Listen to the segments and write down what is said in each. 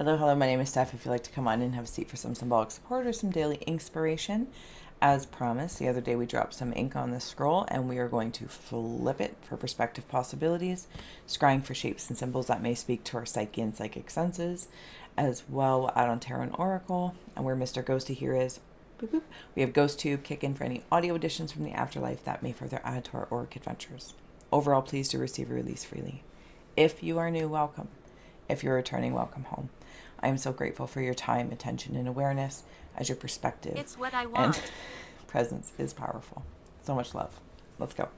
Hello, hello, my name is Steph. If you'd like to come on and have a seat for some symbolic support or some daily inspiration, as promised, the other day we dropped some ink on this scroll and we are going to flip it for perspective possibilities, scrying for shapes and symbols that may speak to our psyche and psychic senses. As well, we'll add on tarot and oracle, and where Mr. Ghosty here is, boop, boop, we have GhostTube, kick in for any audio additions from the afterlife that may further add to our auric adventures. Overall, pleased to receive a release freely. If you are new, welcome. If you're returning, welcome home. I am so grateful for your time, attention, and awareness, as your perspective It's what I want. and presence is powerful. So much love. Let's go.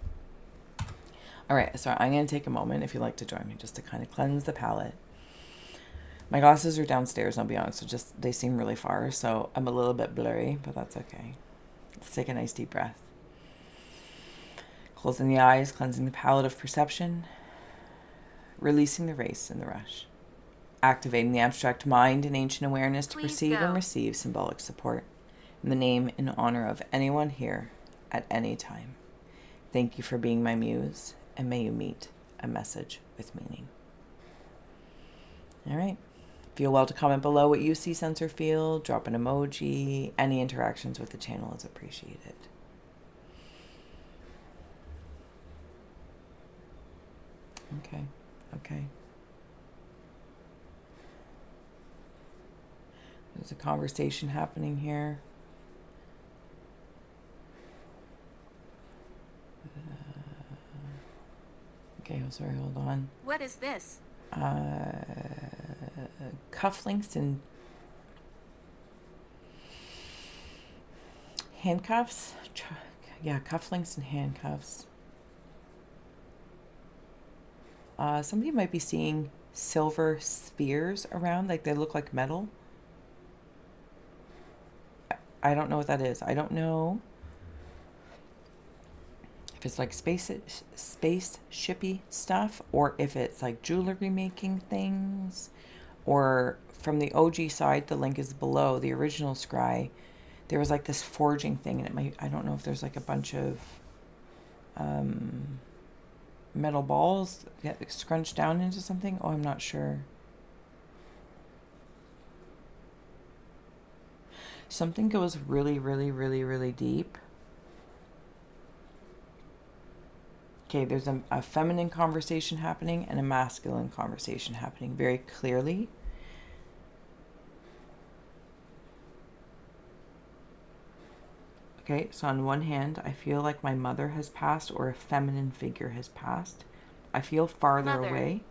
All right, so I'm going to take a moment, if you'd like to join me, just to kind of cleanse the palette. My glasses are downstairs, I'll be honest, so just they seem really far, so I'm a little bit blurry, but that's okay. Let's take a nice deep breath. Closing the eyes, cleansing the palette of perception, releasing the race and the rush. Activating the abstract mind and ancient awareness to perceive and receive symbolic support in the name and honor of anyone here at any time. Thank you for being my muse, and may you meet a message with meaning. All right. Feel well to comment below what you see, sense, or feel. Drop an emoji. Any interactions with the channel is appreciated. Okay. There's a conversation happening here. Okay, sorry, hold on. What is this? Cufflinks and handcuffs. Yeah, cufflinks and handcuffs. Somebody might be seeing silver spheres around, like they look like metal. I don't know what that is. I don't know if it's like spaceshipy stuff, or if it's like jewelry making things, or from the OG side, the link is below, the original Scry, there was like this forging thing, and it might, I don't know if there's like a bunch of metal balls get scrunched down into something. Oh, I'm not sure. Something goes really, really, really, really deep. Okay, there's a feminine conversation happening and a masculine conversation happening very clearly. Okay, so on one hand, I feel like my mother has passed, or a feminine figure has passed. I feel farther away.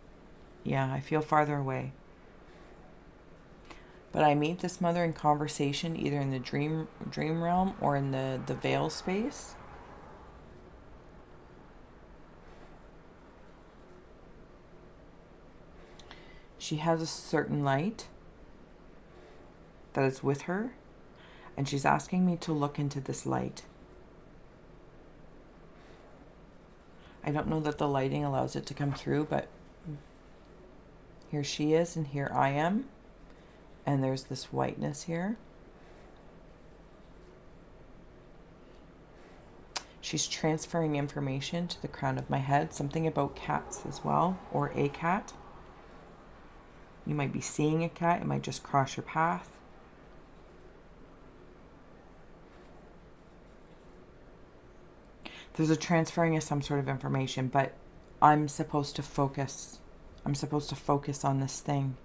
Yeah, I feel farther away. But I meet this mother in conversation, either in the dream realm or in the veil space. She has a certain light that is with her, and she's asking me to look into this light. I don't know that the lighting allows it to come through, but here she is and here I am. And there's this whiteness here. She's transferring information to the crown of my head. Something about cats as well, or a cat. You might be seeing a cat. It might just cross your path. There's a transferring of some sort of information, but I'm supposed to focus. I'm supposed to focus on this thing.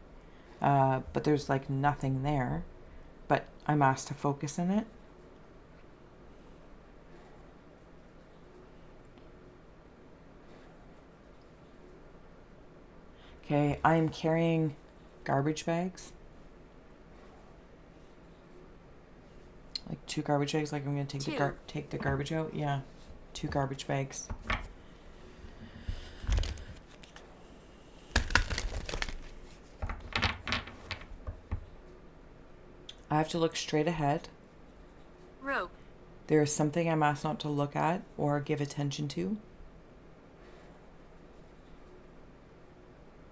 But there's like nothing there, but I'm asked to focus in it. Okay, I am carrying garbage bags. Like 2 garbage bags, like I'm going to take the garbage out. Yeah, 2 garbage bags. I have to look straight ahead. Rope. There is something I'm asked not to look at or give attention to.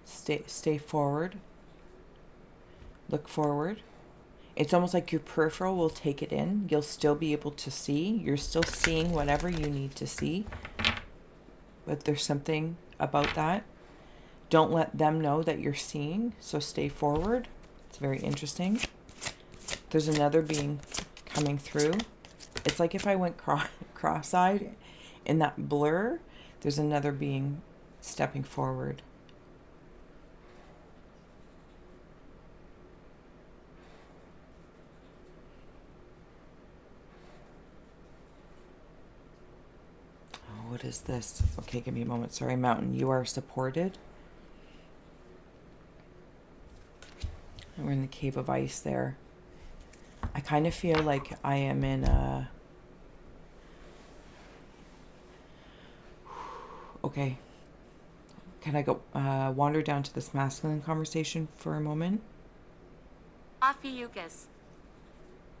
Stay forward. Look forward. It's almost like your peripheral will take it in. You'll still be able to see. You're still seeing whatever you need to see. But there's something about that. Don't let them know that you're seeing, so stay forward. It's very interesting. There's another being coming through. It's like if I went cross-eyed in that blur, there's another being stepping forward. Oh, what is this? Okay, give me a moment. Sorry, Mountain. You are supported. And we're in the cave of ice there. I kind of feel like I am in a... Okay. Can I go wander down to this masculine conversation for a moment? Ophiuchus.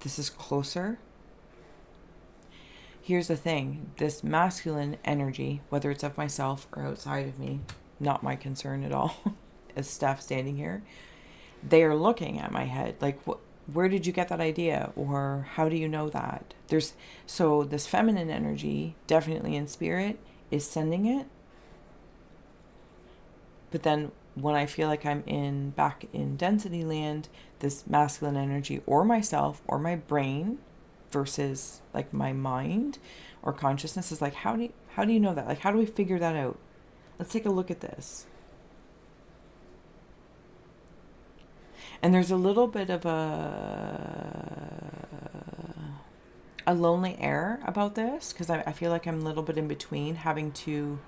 This is closer. Here's the thing. This masculine energy, whether it's of myself or outside of me, not my concern at all, as Steph standing here, they are looking at my head like, where did you get that idea? Or how do you know that? So this feminine energy, definitely in spirit, is sending it. But then when I feel like I'm back in density land, this masculine energy, or myself or my brain versus like my mind or consciousness, is like, how do you know that? Like, how do we figure that out? Let's take a look at this. And there's a little bit of a lonely air about this, because I feel like I'm a little bit in between having to...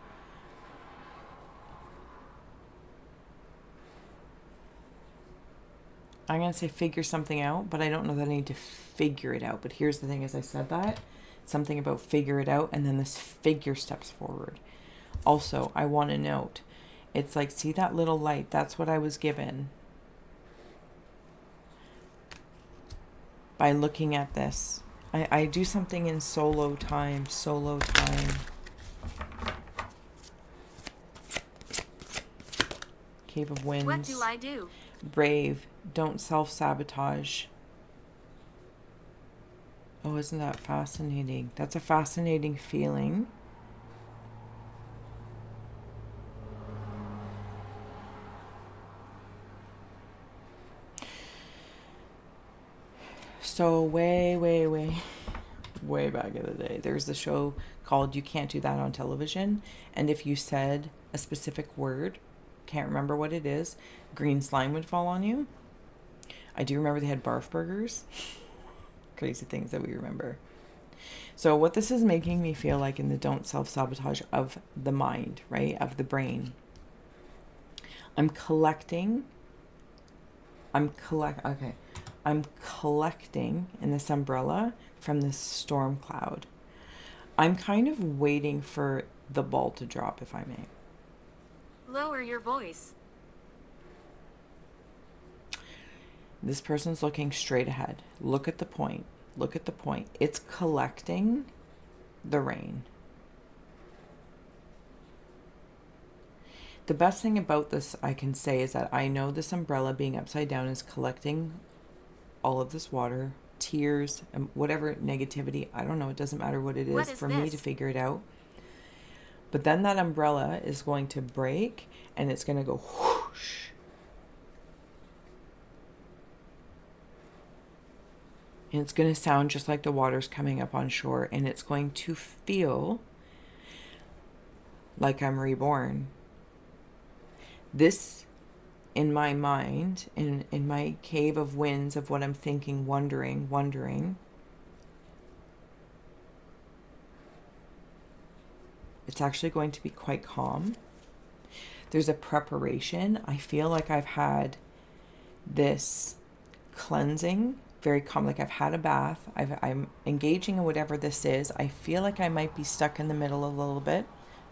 I'm going to say figure something out, but I don't know that I need to figure it out. But here's the thing, as I said that, something about figure it out, and then this figure steps forward. Also, I want to note, it's like, see that little light? That's what I was given by looking at this. I do something in solo time. Cave of Winds. What do I do? Brave. Don't self-sabotage. Oh, isn't that fascinating? That's a fascinating feeling. So way back in the day, there's a show called You Can't Do That on Television. And if you said a specific word, can't remember what it is, green slime would fall on you. I do remember they had barf burgers. Crazy things that we remember. So what this is making me feel like in the don't self-sabotage of the mind, right? Of the brain. I'm collecting in this umbrella from this storm cloud. I'm kind of waiting for the ball to drop, if I may. Lower your voice. This person's looking straight ahead. Look at the point. Look at the point. It's collecting the rain. The best thing about this I can say is that I know this umbrella being upside down is collecting all of this water, tears, and whatever negativity. I don't know. It doesn't matter what it is for me to figure it out. But then that umbrella is going to break and it's going to go whoosh. And it's going to sound just like the water's coming up on shore, and it's going to feel like I'm reborn. This, in my mind, in my cave of winds of what I'm thinking, wondering, it's actually going to be quite calm. There's a preparation. I feel like I've had this cleansing, very calm, like I've had a bath. I'm engaging in whatever this is. I feel like I might be stuck in the middle a little bit,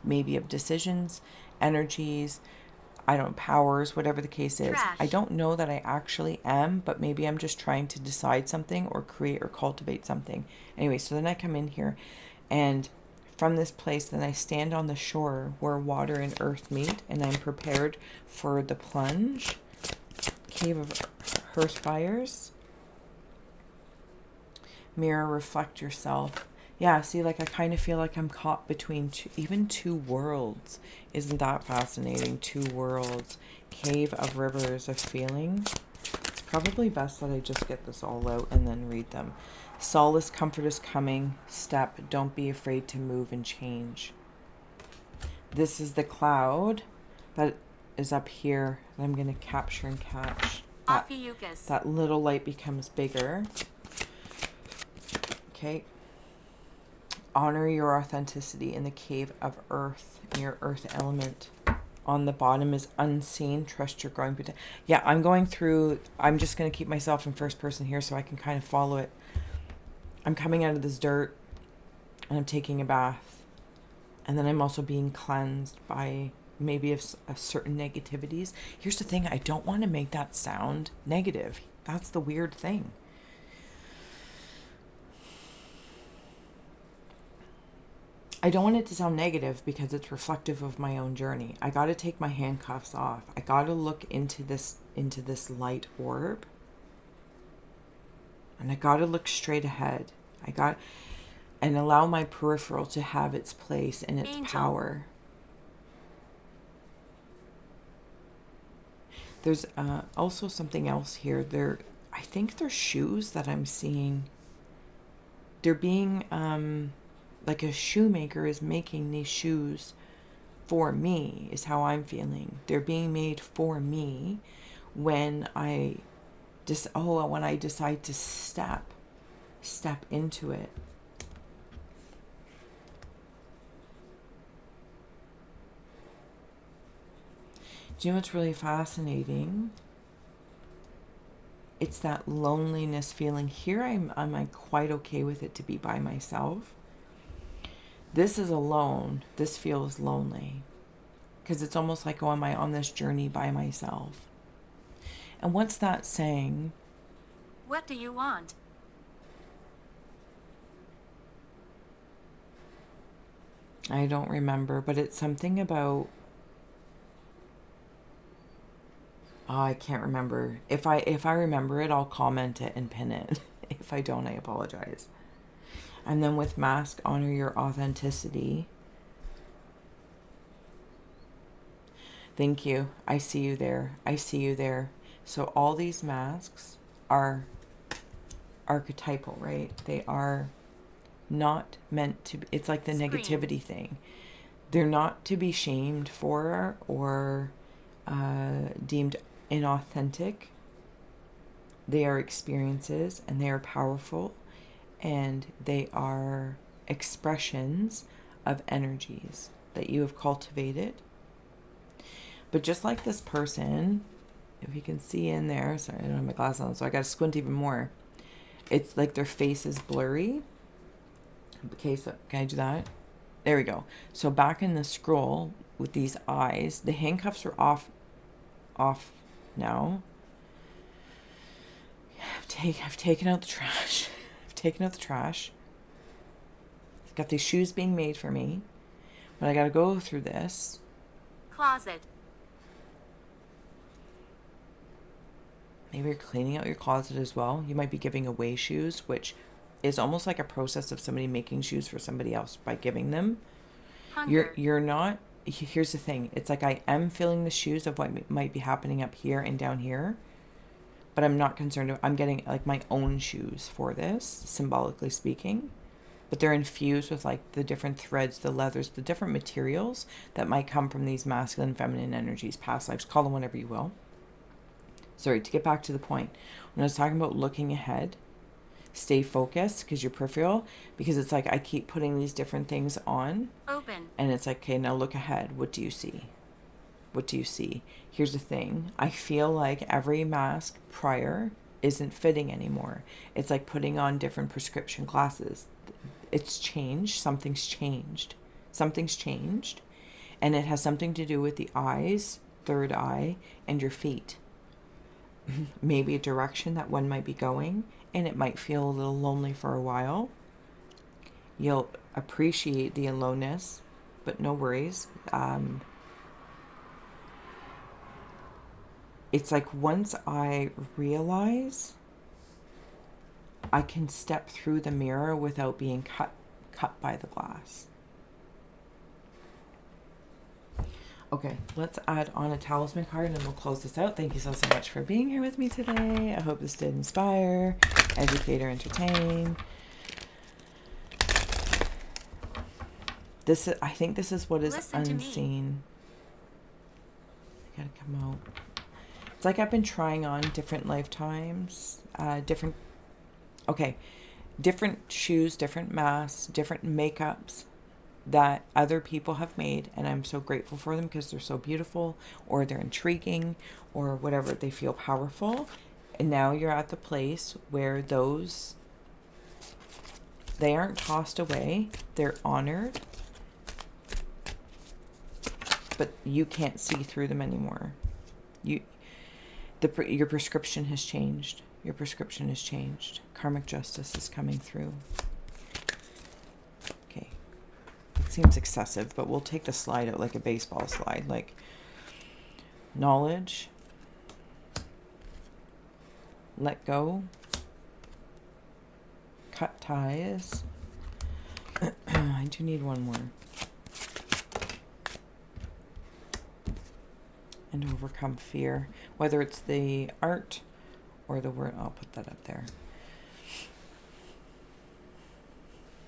maybe of decisions, energies, powers, whatever the case is. Trash. I don't know that I actually am, but maybe I'm just trying to decide something or create or cultivate something. Anyway, so then I come in here, and from this place, then I stand on the shore where water and earth meet, and I'm prepared for the plunge. Cave of Hearth Fires. Mirror, reflect yourself. Yeah, see, like I kind of feel like I'm caught between two worlds. Isn't that fascinating? Two worlds. Cave of Rivers of Feeling. Let's Probably best that I just get this all out and then read them. Solace, comfort is coming. Step, don't be afraid to move and change. This is the cloud that is up here that I'm going to capture and catch. That little light becomes bigger. Okay. Honor your authenticity in the cave of earth, in your earth element. On the bottom is unseen. Trust your growing potential. Yeah, I'm going through. I'm just going to keep myself in first person here so I can kind of follow it. I'm coming out of this dirt and I'm taking a bath. And then I'm also being cleansed by maybe a certain negativities. Here's the thing. I don't want to make that sound negative. That's the weird thing. I don't want it to sound negative because it's reflective of my own journey. I got to take my handcuffs off. I got to look into this light orb. And I got to look straight ahead. And allow my peripheral to have its place and its power. There's also something else here. I think they're shoes that I'm seeing. They're being like a shoemaker is making these shoes for me, is how I'm feeling. They're being made for me when I decide to step into it. Do you know what's really fascinating? It's that loneliness feeling. Here I'm like quite okay with it to be by myself. This is alone. This feels lonely. Because it's almost like, oh, am I on this journey by myself? And what's that saying? What do you want? I don't remember, but it's something about... Oh, I can't remember. If I remember it, I'll comment it and pin it. If I don't, I apologize. And then with mask, honor your authenticity. Thank you. I see you there. I see you there. So all these masks are archetypal, right? They are not meant to be, it's like the negativity thing. They're not to be shamed for or deemed inauthentic. They are experiences and they are powerful and they are expressions of energies that you have cultivated. But just like this person, if you can see in there, sorry, I don't have my glasses on, so I got to squint even more. It's like their face is blurry. Okay, so can I do that? There we go. So back in the scroll with these eyes, the handcuffs are off now. I've taken out the trash. I've taken out the trash. I've got these shoes being made for me. But I got to go through this. Closet. Maybe you're cleaning out your closet as well. You might be giving away shoes, which is almost like a process of somebody making shoes for somebody else by giving them. Hunger. You're not... Here's the thing. It's like I am filling the shoes of what might be happening up here and down here. But I'm not concerned. I'm getting like my own shoes for this, symbolically speaking. But they're infused with like the different threads, the leathers, the different materials that might come from these masculine, feminine energies, past lives, call them whatever you will. Sorry, to get back to the point. When I was talking about looking ahead, stay focused because you're peripheral, because it's like I keep putting these different things on. Open. And it's like, okay, now look ahead. What do you see? What do you see? Here's the thing. I feel like every mask prior isn't fitting anymore. It's like putting on different prescription glasses. It's changed. Something's changed. Something's changed. And it has something to do with the eyes, third eye, and your feet. Maybe a direction that one might be going, and it might feel a little lonely for a while. You'll appreciate the aloneness, but no worries. It's like once I realize I can step through the mirror without being cut by the glass. Okay, let's add on a talisman card and then we'll close this out. Thank you so much for being here with me today. I hope this did inspire, educate, or entertain. I think this is what is Listen to me. unseen. I gotta come out. It's like I've been trying on different lifetimes, different shoes, different masks, different makeups that other people have made, and I'm so grateful for them because they're so beautiful, or they're intriguing, or whatever. They feel powerful. And now you're at the place where they aren't tossed away, they're honored, but you can't see through them anymore. Your prescription has changed. Your prescription has changed. Karmic justice is coming through. Okay. It seems excessive, but we'll take the slide out like a baseball slide. Like knowledge. Let go. Cut ties. I do need one more. And overcome fear. Whether it's the art or the word. I'll put that up there.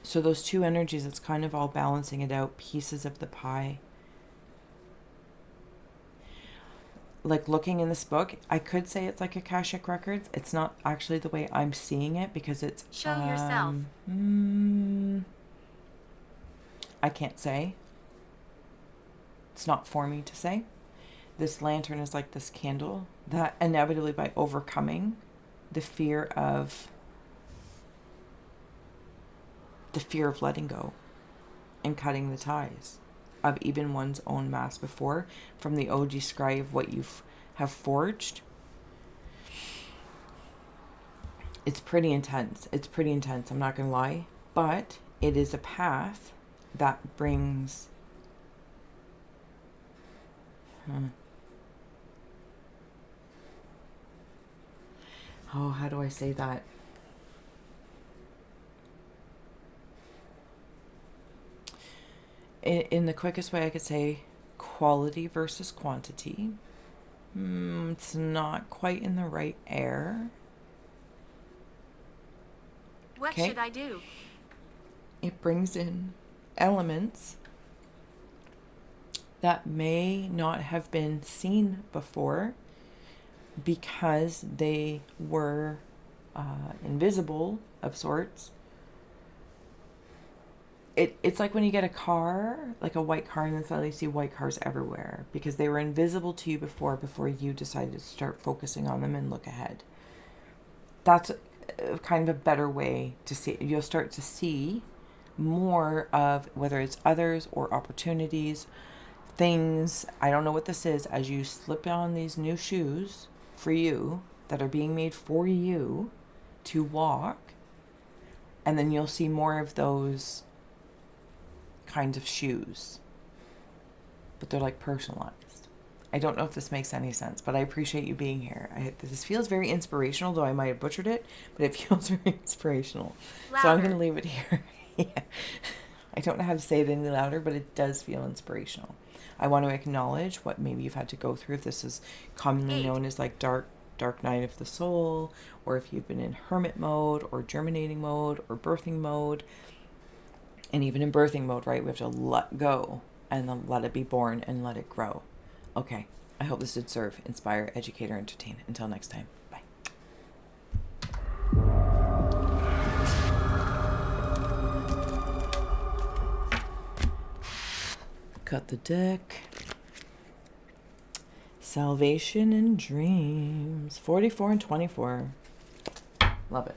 So those two energies, it's kind of all balancing it out. Pieces of the pie. Like looking in this book, I could say it's like Akashic Records. It's not actually the way I'm seeing it because it's... Show yourself. I can't say. It's not for me to say. This lantern is like this candle that inevitably, by overcoming the fear of letting go and cutting the ties of even one's own mask before, from the OG scry of what you have forged. It's pretty intense. I'm not going to lie. But it is a path that brings... Oh, how do I say that? In the quickest way I could say, quality versus quantity. It's not quite in the right air. What should I do? It brings in elements that may not have been seen before because they were invisible of sorts. It's like when you get a car, like a white car, and then suddenly you see white cars everywhere because they were invisible to you before you decided to start focusing on them and look ahead. That's kind of a better way to see it. You'll start to see more of whether it's others or opportunities, things. I don't know what this is. As you slip on these new shoes for you that are being made for you to walk, and then you'll see more of those kinds of shoes, but they're like personalized. I don't know if this makes any sense, but I appreciate you being here. This feels very inspirational, though I might have butchered it, but it feels very inspirational. Louder. So I'm going to leave it here. Yeah. I don't know how to say it any louder, but it does feel inspirational. I want to acknowledge what maybe you've had to go through. If this is commonly known as like dark night of the soul, or if you've been in hermit mode or germinating mode or birthing mode. And even in birthing mode, right, we have to let go and then let it be born and let it grow. Okay, I hope this did serve, inspire, educate, or entertain. Until next time, bye. Cut the deck. Salvation and Dreams, 44 and 24. Love it.